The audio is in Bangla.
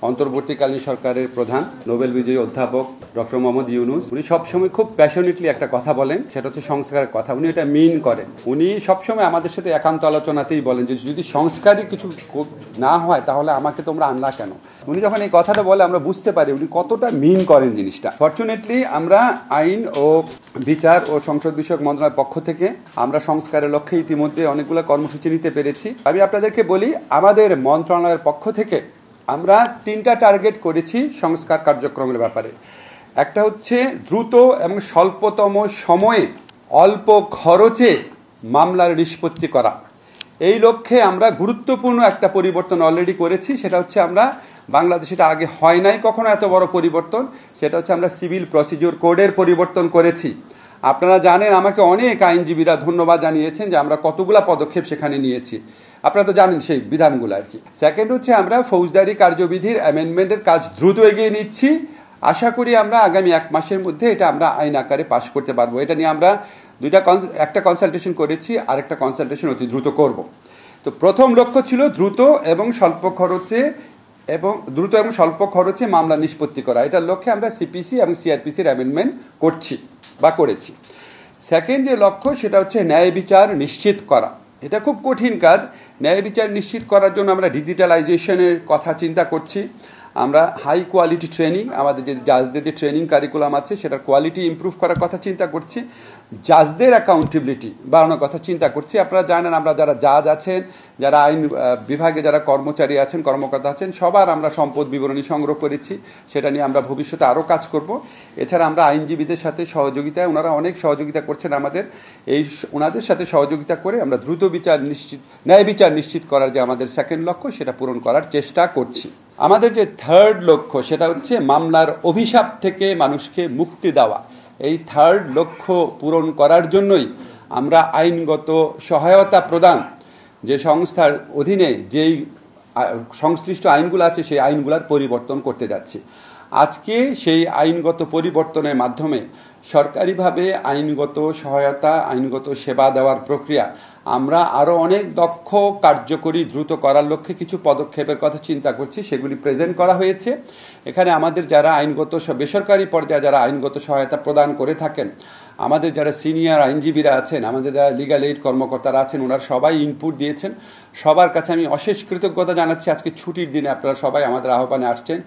অন্তর্বর্তীকালীন সরকারের প্রধান নোবেল বিজয়ী অধ্যাপক ডক্টর মোহাম্মদ ইউনূস উনি সবসময় খুব প্যাশনেটলি একটা কথা বলেন, সেটা হচ্ছে সংস্কারের কথা। উনি এটা মিন করেন। উনি সবসময় আমাদের সাথে একান্ত আলোচনাতেই বলেন যে যদি সংস্কারই কিছু না হয় তাহলে আমাকে তোমরা আনলা কেন। উনি যখন এই কথাটা বলে আমরা বুঝতে পারি উনি কতটা মিন করেন জিনিসটা। ফরচুনেটলি আমরা আইন ও বিচার ও সংসদ বিষয়ক মন্ত্রণালয়ের পক্ষ থেকে আমরা সংস্কারের লক্ষ্যে ইতিমধ্যে অনেকগুলো কর্মসূচি নিতে পেরেছি। আমি আপনাদেরকে বলি, আমাদের মন্ত্রণালয়ের পক্ষ থেকে আমরা 3টা টার্গেট করেছি সংস্কার কার্যক্রমের ব্যাপারে। একটা হচ্ছে দ্রুত এবং স্বল্পতম সময়ে অল্প খরচে মামলার নিষ্পত্তি করা। এই লক্ষ্যে আমরা গুরুত্বপূর্ণ একটা পরিবর্তন অলরেডি করেছি। সেটা হচ্ছে আমরা বাংলাদেশে এটা আগে হয় নাই কখনো এত বড় পরিবর্তন, সেটা হচ্ছে আমরা সিভিল প্রসিডিওর কোডের পরিবর্তন করেছি। আপনারা জানেন, আমাকে অনেক আইনজীবীরা ধন্যবাদ জানিয়েছেন যে আমরা কতগুলা পদক্ষেপ সেখানে নিয়েছি। আপনারা তো জানেন সেই বিধানগুলো আর কি। সেকেন্ড হচ্ছে আমরা ফৌজদারি কার্যবিধির অ্যামেন্ডমেন্টের কাজ দ্রুত এগিয়ে নিচ্ছি। আশা করি আমরা আগামী 1 মাসের মধ্যে এটা আমরা আইন আকারে পাশ করতে পারবো। এটা নিয়ে আমরা একটা কনসালটেশন করেছি, আর একটা কনসালটেশন অতি দ্রুত করব। তো প্রথম লক্ষ্য ছিল দ্রুত এবং স্বল্প খরচে মামলা নিষ্পত্তি করা। এটার লক্ষ্যে আমরা সিপিসি এবং সিআরপিসির অ্যামেন্ডমেন্ট করেছি। সেকেন্ড যে লক্ষ্য সেটা হচ্ছে ন্যায় বিচার নিশ্চিত করা। এটা খুব কঠিন কাজ। ন্যায় বিচার নিশ্চিত করার জন্য আমরা ডিজিটালাইজেশনের কথা চিন্তা করছি। আমরা হাই কোয়ালিটি ট্রেনিং, আমাদের যে জাজদের যে ট্রেনিং কারিকুলাম আছে সেটার কোয়ালিটি ইমপ্রুভ করার কথা চিন্তা করছি। জাজদের অ্যাকাউন্টেবিলিটি বাড়ানোর কথা চিন্তা করছি। আপনারা জানেন, আমরা যারা জাজ আছেন, যারা আইন বিভাগে যারা কর্মচারী আছেন, কর্মকর্তা আছেন, সবার আমরা সম্পদ বিবরণী সংগ্রহ করেছি। সেটা নিয়ে আমরা ভবিষ্যতে আরও কাজ করব। এছাড়া আমরা আইনজীবীদের সাথে সহযোগিতায়, ওনারা অনেক সহযোগিতা করছেন আমাদের, ওনাদের সাথে সহযোগিতা করে আমরা দ্রুত ন্যায় বিচার নিশ্চিত করার যে আমাদের সেকেন্ড লক্ষ্য সেটা পূরণ করার চেষ্টা করছি। আমাদের যে থার্ড লক্ষ্য সেটা হচ্ছে মামলার অভিশাপ থেকে মানুষকে মুক্তি দেওয়া। এই থার্ড লক্ষ্য পূরণ করার জন্যই আমরা আইনগত সহায়তা প্রদান যে সংস্থার অধীনে যেই সংশ্লিষ্ট আইনগুলো আছে সেই আইনগুলোর পরিবর্তন করতে যাচ্ছি। আজকে সেই আইনগত পরিবর্তনের মাধ্যমে সরকারিভাবে আইনগত সহায়তা, আইনগত সেবা দেওয়ার প্রক্রিয়া আমরা আরও অনেক দক্ষ, কার্যকরী, দ্রুত করার লক্ষ্যে কিছু পদক্ষেপের কথা চিন্তা করছি। সেগুলি প্রেজেন্ট করা হয়েছে। এখানে আমাদের যারা আইনগত বেসরকারি পর্যায়ে যারা আইনগত সহায়তা প্রদান করে থাকেন, আমাদের যারা সিনিয়র আইনজীবীরা আছেন, আমাদের যারা লিগ্যাল এইড কর্মকর্তারা আছেন, ওনারা সবাই ইনপুট দিয়েছেন। সবার কাছে আমি অশেষ কৃতজ্ঞতা জানাচ্ছি। আজকে ছুটির দিনে আপনারা সবাই আমাদের আহ্বানে আসছেন।